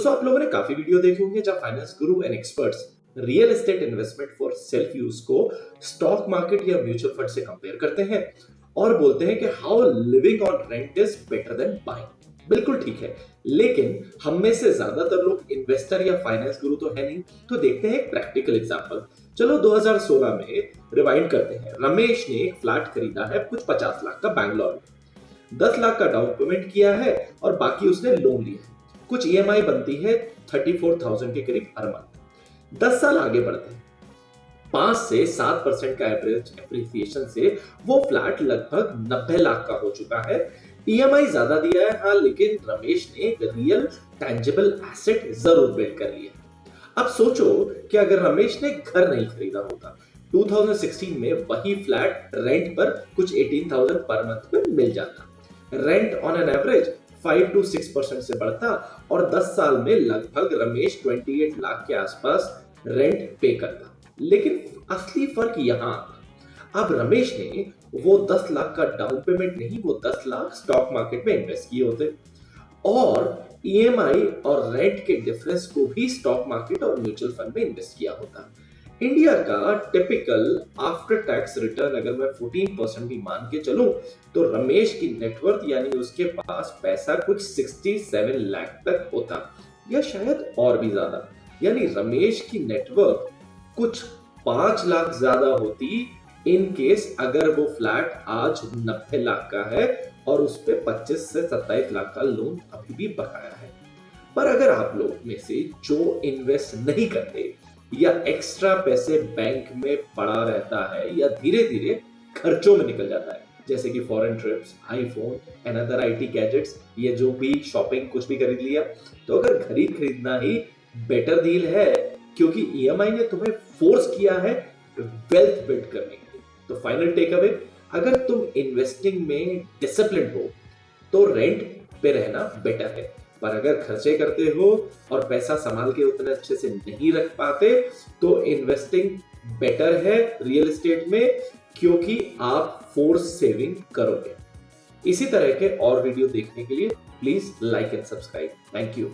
दोस्तों, आप लोगों ने काफी वीडियो देखे होंगे जहां finance Guru and experts real estate investment for self use को स्टॉक मार्केट या म्यूचुअल फंड से कंपेयर करते हैं और बोलते हैं कि how living on rent is better than buying. बिल्कुल ठीक है, लेकिन हम में से ज्यादातर लोग इन्वेस्टर या फाइनेंस गुरु तो है नहीं। तो देखते हैं एक प्रैक्टिकल एग्जांपल। चलो 2016 में रिवाइंड करते हैं। रमेश ने एक फ्लैट खरीदा है कुछ 50 लाख का बैंगलोर में। 10 लाख का डाउन पेमेंट किया है और बाकी उसने लोन लिया है। कुछ ईएमआई बनती है 34,000 के करीब हर मंथ। 10 साल आगे बढ़ते हैं। 5 से 7% का एवरेज एप्रिसिएशन से वो फ्लैट लगभग 90 लाख का हो चुका है। ईएमआई ज्यादा दिया है हाँ, लेकिन रमेश ने एक रियल टैंजिबल एसेट जरूर बिल्ड कर लिया। अब सोचो कि अगर रमेश ने घर नहीं खरीदा होता, 2016 में वही फ्लैट रेंट पर कुछ 18,000 पर मंथ में मिल जाता। Rent on an average 5 to 6% से बढ़ता और 10 साल में लगभग रमेश 28 लाख के आसपास रेंट पे करता। लेकिन असली फर्क यहां आता। अब रमेश ने वो 10 लाख का डाउन पेमेंट नहीं, वो 10 लाख स्टॉक मार्केट में इन्वेस्ट किए होते और ईएमआई और रेंट के डिफरेंस को भी स्टॉक मार्केट और म्यूचुअल फंड में इन्वेस्ट किया होता। इंडिया का टिपिकल आफ्टर टैक्स रिटर्न अगर मैं 14% भी मान के चलूं, तो रमेश की नेटवर्थ यानी उसके पास पैसा कुछ 67 लाख तक होता या शायद और भी ज्यादा। यानी रमेश की नेटवर्थ कुछ 5 लाख ज्यादा होती इन केस अगर वो फ्लैट आज 90 लाख का है और उस पे 25 से 27 लाख का लोन अभी भी बकाया है। पर अगर आप लोग में से जो इन्वेस्ट नहीं करते या एक्स्ट्रा पैसे बैंक में पड़ा रहता है या धीरे धीरे खर्चों में निकल जाता है, जैसे कि foreign trips, iPhone and other IT gadgets, ये जो भी शॉपिंग कुछ भी खरीद लिया, तो अगर खरीदना ही बेटर डील है क्योंकि ईएमआई ने तुम्हें फोर्स किया है वेल्थ बिल्ड करने के लिए। तो फाइनल टेक अवे, अगर तुम इन्वेस्टिंग में डिसिप्लिन हो तो रेंट पे रहना बेटर है। पर अगर खर्चे करते हो और पैसा संभाल के उतने अच्छे से नहीं रख पाते तो इन्वेस्टिंग बेटर है रियल एस्टेट में, क्योंकि आप फोर्स सेविंग करोगे। इसी तरह के और वीडियो देखने के लिए please like and subscribe. Thank you.